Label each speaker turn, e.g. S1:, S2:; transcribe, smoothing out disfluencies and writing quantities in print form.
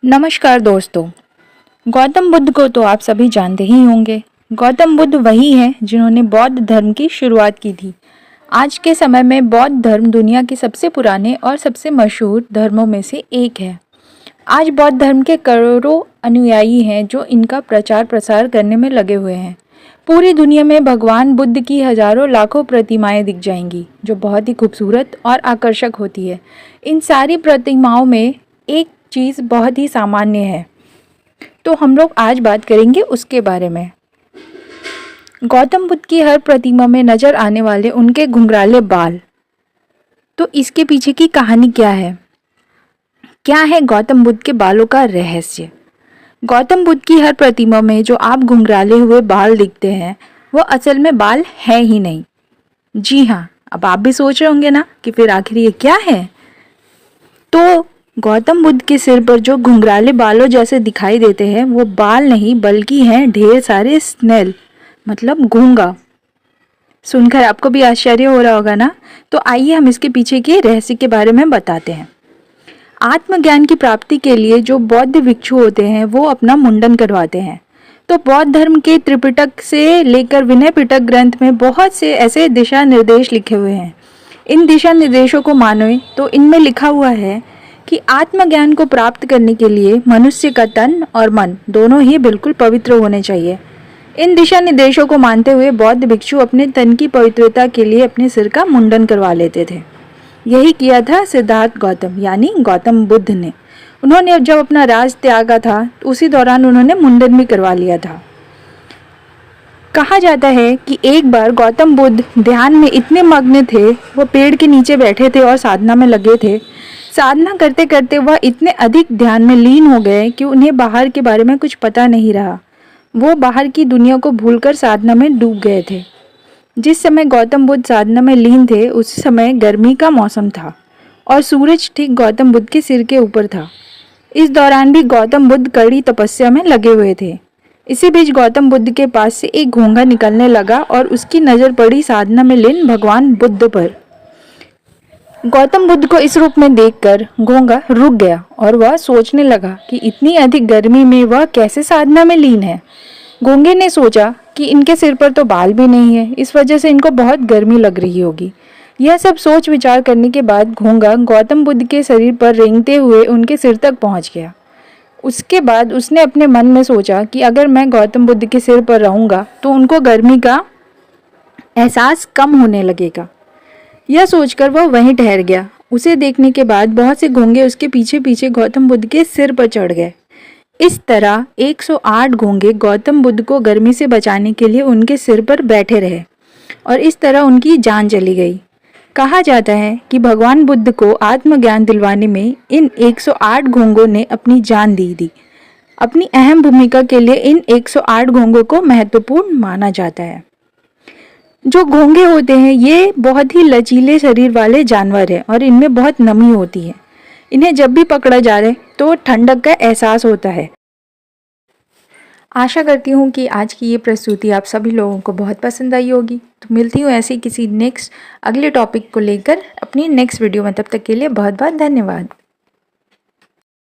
S1: नमस्कार दोस्तों। गौतम बुद्ध को तो आप सभी जानते ही होंगे। गौतम बुद्ध वही हैं जिन्होंने बौद्ध धर्म की शुरुआत की थी। आज के समय में बौद्ध धर्म दुनिया के सबसे पुराने और सबसे मशहूर धर्मों में से एक है। आज बौद्ध धर्म के करोड़ों अनुयायी हैं जो इनका प्रचार प्रसार करने में लगे हुए हैं। पूरी दुनिया में भगवान बुद्ध की हजारों लाखों प्रतिमाएं दिख जाएंगी जो बहुत ही खूबसूरत और आकर्षक होती है। इन सारी प्रतिमाओं में एक चीज़ बहुत ही सामान्य है, तो हम लोग आज बात करेंगे उसके बारे में। गौतम बुद्ध की हर प्रतिमा में नजर आने वाले उनके घुंघराले बाल। तो इसके पीछे की कहानी क्या है? क्या है गौतम बुद्ध के बालों का रहस्य? गौतम बुद्ध की हर प्रतिमा में जो आप घुंघराले हुए बाल दिखते हैं वो असल में बाल है ही नहीं। जी हाँ, अब आप भी सोच रहे होंगे ना कि फिर आखिर ये क्या है। तो गौतम बुद्ध के सिर पर जो घुंघराले बालों जैसे दिखाई देते हैं वो बाल नहीं बल्कि हैं ढेर सारे स्नेल, मतलब घोंघा। सुनकर आपको भी आश्चर्य हो रहा होगा ना। तो आइए हम इसके पीछे के रहस्य के बारे में बताते हैं। आत्मज्ञान की प्राप्ति के लिए जो बौद्ध भिक्षु होते हैं वो अपना मुंडन करवाते हैं। तो बौद्ध धर्म के त्रिपिटक से लेकर विनय पिटक ग्रंथ में बहुत से ऐसे दिशा निर्देश लिखे हुए हैं। इन दिशा निर्देशों को माने तो इनमें लिखा हुआ है कि आत्मज्ञान को प्राप्त करने के लिए मनुष्य का तन और मन दोनों ही बिल्कुल पवित्र होने चाहिए। इन दिशा निर्देशों को मानते हुए बौद्ध भिक्षु अपने तन की पवित्रता के लिए अपने सिर का मुंडन करवा लेते थे। यही किया था सिद्धार्थ गौतम यानी गौतम बुद्ध ने। उन्होंने जब अपना राज त्यागा था तो उसी दौरान उन्होंने मुंडन भी करवा लिया था। कहा जाता है कि एक बार गौतम बुद्ध ध्यान में इतने मग्न थे, वो पेड़ के नीचे बैठे थे और साधना में लगे थे। साधना करते करते वह इतने अधिक ध्यान में लीन हो गए कि उन्हें बाहर के बारे में कुछ पता नहीं रहा। वो बाहर की दुनिया को भूलकर साधना में डूब गए थे। जिस समय गौतम बुद्ध साधना में लीन थे उस समय गर्मी का मौसम था और सूरज ठीक गौतम बुद्ध के सिर के ऊपर था। इस दौरान भी गौतम बुद्ध कड़ी तपस्या में लगे हुए थे। इसी बीच गौतम बुद्ध के पास से एक घोंघा निकलने लगा और उसकी नज़र पड़ी साधना में लीन भगवान बुद्ध पर। गौतम बुद्ध को इस रूप में देखकर घोंघा रुक गया और वह सोचने लगा कि इतनी अधिक गर्मी में वह कैसे साधना में लीन है। घोंघे ने सोचा कि इनके सिर पर तो बाल भी नहीं है, इस वजह से इनको बहुत गर्मी लग रही होगी। यह सब सोच विचार करने के बाद घोंघा गौतम बुद्ध के शरीर पर रेंगते हुए उनके सिर तक पहुंच गया। उसके बाद उसने अपने मन में सोचा कि अगर मैं गौतम बुद्ध के सिर पर रहूंगा तो उनको गर्मी का एहसास कम होने लगेगा। यह सोचकर वह वहीं ठहर गया। उसे देखने के बाद बहुत से घोंघे उसके पीछे पीछे गौतम बुद्ध के सिर पर चढ़ गए। इस तरह 108 घोंघे गौतम बुद्ध को गर्मी से बचाने के लिए उनके सिर पर बैठे रहे और इस तरह उनकी जान चली गई। कहा जाता है कि भगवान बुद्ध को आत्मज्ञान दिलवाने में इन 108 घोंघों ने अपनी जान दी थी। अपनी अहम भूमिका के लिए इन 108 घोंघों को महत्वपूर्ण माना जाता है। जो घोंघे होते हैं ये बहुत ही लचीले शरीर वाले जानवर हैं और इनमें बहुत नमी होती है। इन्हें जब भी पकड़ा जाए तो ठंडक का एहसास होता है। आशा करती हूँ कि आज की ये प्रस्तुति आप सभी लोगों को बहुत पसंद आई होगी। तो मिलती हूँ ऐसे किसी अगले टॉपिक को लेकर अपनी नेक्स्ट वीडियो में। तब तक के लिए बहुत बहुत धन्यवाद।